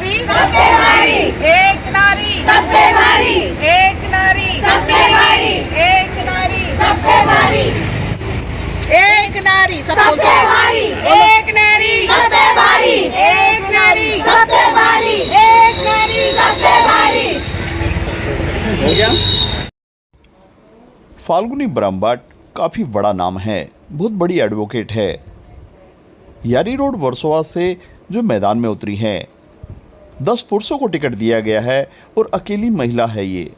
नारी सबसे भारी, एक नारी सबसे भारी, एक नारी सबसे भारी, एक नारी सबसे भारी, एक नारी सबसे भारी, एक नारी सबसे भारी, एक नारी सबसे भारी, एक नारी सबसे भारी। हो गया। फाल्गुनी ब्रह्मभट्ट काफ़ी बड़ा नाम है, बहुत बड़ी एडवोकेट है। यारी रोड वर्सोवा से जो मैदान में उतरी हैं, 10 पुरुषों को टिकट दिया गया है और अकेली महिला है ये।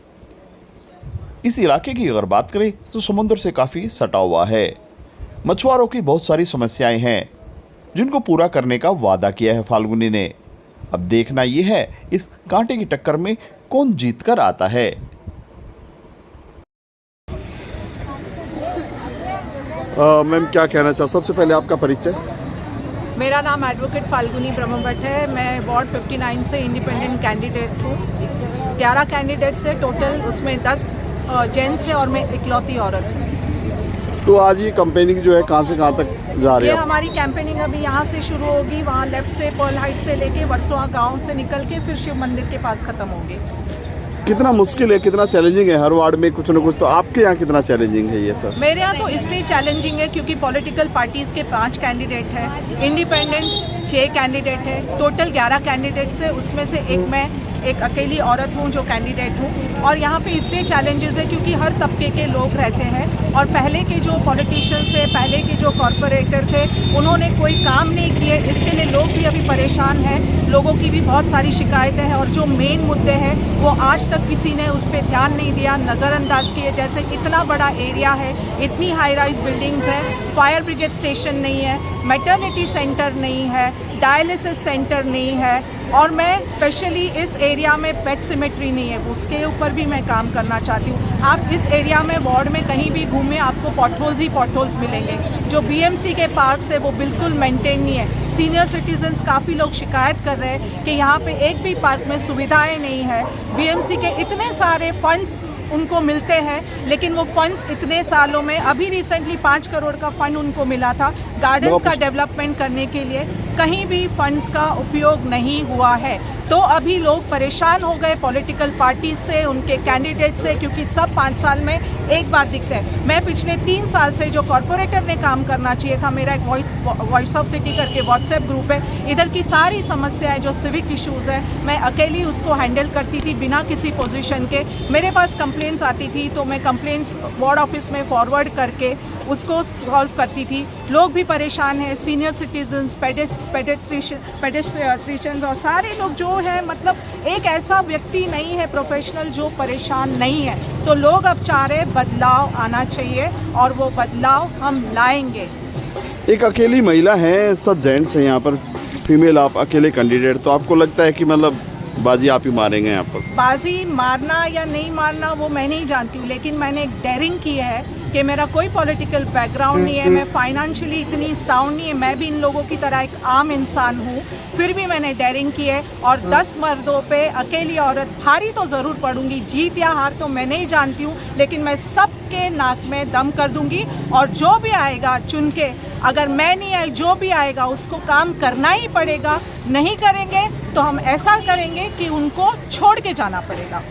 इस इलाके की अगर बात करें तो समुद्र से काफ़ी सटा हुआ है। मछुआरों की बहुत सारी समस्याएं हैं जिनको पूरा करने का वादा किया है फाल्गुनी ने। अब देखना यह है इस कांटे की टक्कर में कौन जीत कर आता है। मैम क्या कहना चाहो, सबसे पहले आपका परिचय। मेरा नाम एडवोकेट फाल्गुनी ब्रह्मभट्ट है। मैं वार्ड 59 से इंडिपेंडेंट कैंडिडेट हूँ। 11 कैंडिडेट से टोटल, उसमें 10 जेंट्स है और मैं इकलौती औरत हूँ। तो आज ये कैंपेनिंग जो है कहाँ से कहाँ तक जा रही ये है? हमारी कैंपेनिंग अभी यहाँ से शुरू होगी, वहाँ लेफ्ट से पर्ल हाइट से लेके वर्सोवा गांव से निकल के फिर शिव मंदिर के पास खत्म होगी। कितना मुश्किल है, कितना चैलेंजिंग है? हर वार्ड में कुछ ना कुछ, तो आपके यहाँ कितना चैलेंजिंग है ये सर? मेरे यहाँ तो इसलिए चैलेंजिंग है क्योंकि पॉलिटिकल पार्टीज़ के 5 कैंडिडेट हैं, इंडिपेंडेंट 6 कैंडिडेट हैं, टोटल 11 कैंडिडेट्स है। उसमें से एक अकेली औरत हूँ जो कैंडिडेट हूँ। और यहाँ पे इसलिए चैलेंजेस है क्योंकि हर तबके के लोग रहते हैं और पहले के जो पॉलिटिशियंस थे, पहले के जो कॉरपोरेटर थे, उन्होंने कोई काम नहीं किए। इसके लिए लोग भी अभी परेशान हैं, लोगों की भी बहुत सारी शिकायतें हैं और जो मेन मुद्दे हैं वो आज तक किसी ने उस पर ध्यान नहीं दिया, नज़रअंदाज किए। जैसे इतना बड़ा एरिया है, इतनी हाई राइज बिल्डिंग्स हैं, फायर ब्रिगेड स्टेशन नहीं है, मैटरनिटी सेंटर नहीं है, डायलिसिस सेंटर नहीं है और मैं स्पेशली इस एरिया में पेट सिमेट्री नहीं है, उसके ऊपर भी मैं काम करना चाहती हूँ। आप इस एरिया में वार्ड में कहीं भी घूमें आपको पॉटहोल्स ही पॉटहोल्स मिलेंगे। जो बीएमसी के पार्क्स है वो बिल्कुल मेंटेन नहीं है। सीनियर सिटीजन्स काफ़ी लोग शिकायत कर रहे हैं कि यहाँ पे एक भी पार्क में सुविधाएं नहीं है। बीएमसी के इतने सारे फंड्स उनको मिलते हैं लेकिन वो फंड्स इतने सालों में, अभी रिसेंटली 5 करोड़ का फंड उनको मिला था गार्डन्स का डेवलपमेंट करने के लिए, कहीं भी फंड्स का उपयोग नहीं हुआ है। तो अभी लोग परेशान हो गए पॉलिटिकल पार्टी से, उनके कैंडिडेट से, क्योंकि सब 5 साल में एक बार दिखते हैं। मैं पिछले 3 साल से जो कॉरपोरेटर ने काम करना चाहिए था, मेरा एक वॉइस ऑफ सिटी करके व्हाट्सएप ग्रुप है, इधर की सारी समस्याएं जो सिविक इश्यूज़ है मैं अकेली उसको हैंडल करती थी बिना किसी पोजीशन के। मेरे पास कंप्लेंट्स आती थी तो मैं कंप्लेंट्स वार्ड ऑफिस में फॉरवर्ड करके उसको सॉल्व करती थी। लोग भी परेशान हैं, सीनियर सिटीजन्स, पेडेस्ट्रियंस और सारे लोग जो है, मतलब एक ऐसा व्यक्ति नहीं है प्रोफेशनल जो परेशान नहीं है। तो लोग अब चाह रहे बदलाव आना चाहिए और वो बदलाव हम लाएंगे। एक अकेली महिला है, सब जेंट्स हैं यहाँ पर, फीमेल आप अकेले कैंडिडेट, तो आपको लगता है कि मतलब बाजी आप ही मारेंगे यहाँ पर? बाजी मारना या नहीं मारना वो मैं नहीं जानती हूँ, लेकिन मैंने एक डेयरिंग की है कि मेरा कोई पॉलिटिकल बैकग्राउंड नहीं है, मैं फाइनेंशियली इतनी साउंड नहीं है, मैं भी इन लोगों की तरह एक आम इंसान हूँ, फिर भी मैंने डेयरिंग की है। और 10 मर्दों पे अकेली औरत, भारी तो ज़रूर पड़ूंगी, जीत या हार तो मैं नहीं जानती हूँ, लेकिन मैं सबके नाक में दम कर दूंगी और जो भी आएगा चुन के, अगर मैं नहीं आई, जो भी आएगा उसको काम करना ही पड़ेगा। नहीं करेंगे तो हम ऐसा करेंगे कि उनको छोड़ के जाना पड़ेगा।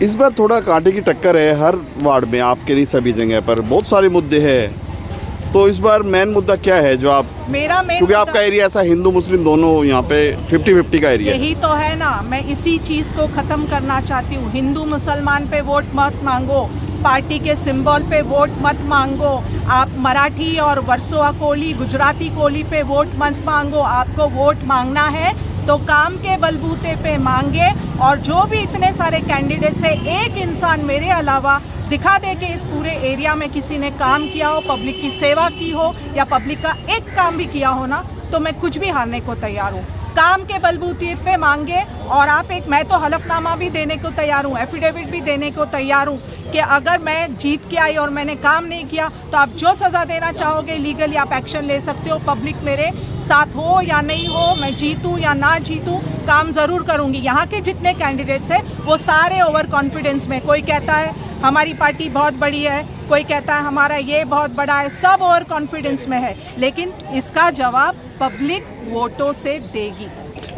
इस बार थोड़ा कांटे की टक्कर है हर वार्ड में, आपके लिए सभी जगह पर बहुत सारे मुद्दे हैं। तो इस बार मेन मुद्दा क्या है जो आप, मेरा मेन, क्योंकि आपका एरिया ऐसा हिंदू मुस्लिम दोनों यहाँ पे 50-50 का एरिया है। यही तो है ना, मैं इसी चीज़ को ख़त्म करना चाहती हूँ। हिंदू मुसलमान पे वोट मत मांगो, पार्टी के सिंबल पे वोट मत मांगो, आप मराठी और वर्सोवा कोली, गुजराती कोली पे वोट मत मांगो। आपको वोट मांगना है तो काम के बलबूते पे मांगे। और जो भी इतने सारे कैंडिडेट्स हैं, एक इंसान मेरे अलावा दिखा दे कि इस पूरे एरिया में किसी ने काम किया हो, पब्लिक की सेवा की हो या पब्लिक का एक काम भी किया हो ना, तो मैं कुछ भी हारने को तैयार हूँ। काम के बलबूते पे मांगे। और आप एक, मैं तो हलफनामा भी देने को तैयार हूँ, एफिडेविट भी देने को तैयार हूँ कि अगर मैं जीत के आई और मैंने काम नहीं किया तो आप जो सज़ा देना चाहोगे लीगली आप एक्शन ले सकते हो। पब्लिक मेरे साथ हो या नहीं हो, मैं जीतूं या ना जीतूं, काम ज़रूर करूँगी। यहाँ के जितने कैंडिडेट्स हैं वो सारे ओवर कॉन्फिडेंस में, कोई कहता है हमारी पार्टी बहुत बड़ी है, कोई कहता है हमारा ये बहुत बड़ा है, सब ओवर कॉन्फिडेंस में है, लेकिन इसका जवाब पब्लिक वोटों से देगी।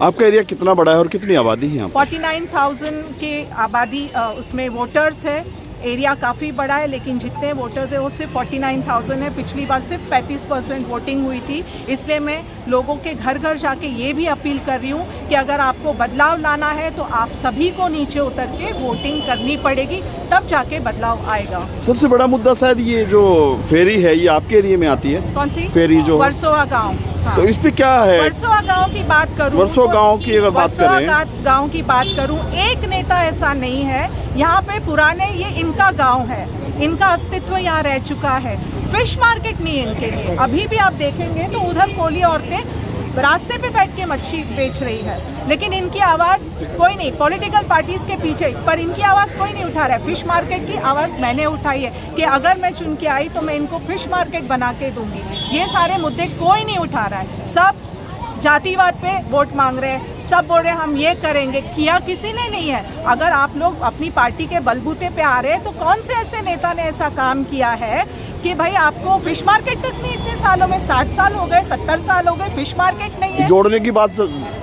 आपका एरिया कितना बड़ा है और कितनी आबादी है यहाँ पर? 49,000 की आबादी उसमें वोटर्स है। एरिया काफ़ी बड़ा है, लेकिन जितने वोटर्स है वो सिर्फ 49,000 है। पिछली बार सिर्फ 35% वोटिंग हुई थी। इसलिए मैं लोगों के घर घर जाके ये भी अपील कर रही हूँ कि अगर आपको बदलाव लाना है तो आप सभी को नीचे उतर के वोटिंग करनी पड़ेगी, तब जाके बदलाव आएगा। सबसे बड़ा मुद्दा शायद ये जो फेरी है, ये आपके एरिया में आती है? कौन सी? फेरी जो वर्सोवा गाँव। हाँ। तो इस पे क्या है? वर्सोवा गांव की बात करूं, वर्सोवा गांव की अगर बात करें, गांव की बात करूं, एक नेता ऐसा नहीं है यहाँ पे। पुराने ये इनका गांव है, इनका अस्तित्व यहाँ रह चुका है। फिश मार्केट नहीं है इनके लिए। अभी भी आप देखेंगे तो उधर कोली औरतें रास्ते पे बैठ के मच्छी बेच रही है, लेकिन इनकी आवाज़ कोई नहीं। पॉलिटिकल पार्टीज के पीछे, पर इनकी आवाज़ कोई नहीं उठा रहा है। फिश मार्केट की आवाज़ मैंने उठाई है कि अगर मैं चुन के आई तो मैं इनको फिश मार्केट बना के दूंगी। ये सारे मुद्दे कोई नहीं उठा रहा है। सब जातिवाद पे वोट मांग रहे हैं, सब बोल रहे हैं हम ये करेंगे। किया किसी ने नहीं है। अगर आप लोग अपनी पार्टी के बलबूते पे आ रहे हैं तो कौन से ऐसे नेता ने ऐसा काम किया है कि भाई आपको फिश मार्केट तक नहीं, इतने सालों में 60 साल हो गए, 70 साल हो गए, फिश मार्केट नहीं है। जोड़ने की बात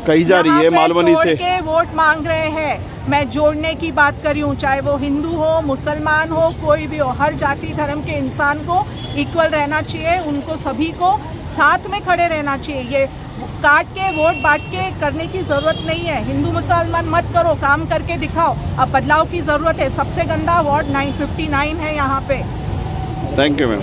कही जा रही है मालवनी से। के वोट मांग रहे हैं। मैं जोड़ने की बात कर रही हूँ, चाहे वो हिंदू हो, मुसलमान हो, कोई भी हो। हर जाति धर्म के इंसान को इक्वल रहना चाहिए, उनको सभी को साथ में खड़े रहना चाहिए। ये काट के वोट बांट के करने की ज़रूरत नहीं है। हिंदू मुसलमान मत करो, काम करके दिखाओ। अब बदलाव की ज़रूरत है। सबसे गंदा वार्ड 959 है यहाँ पे। Thank you ma'am.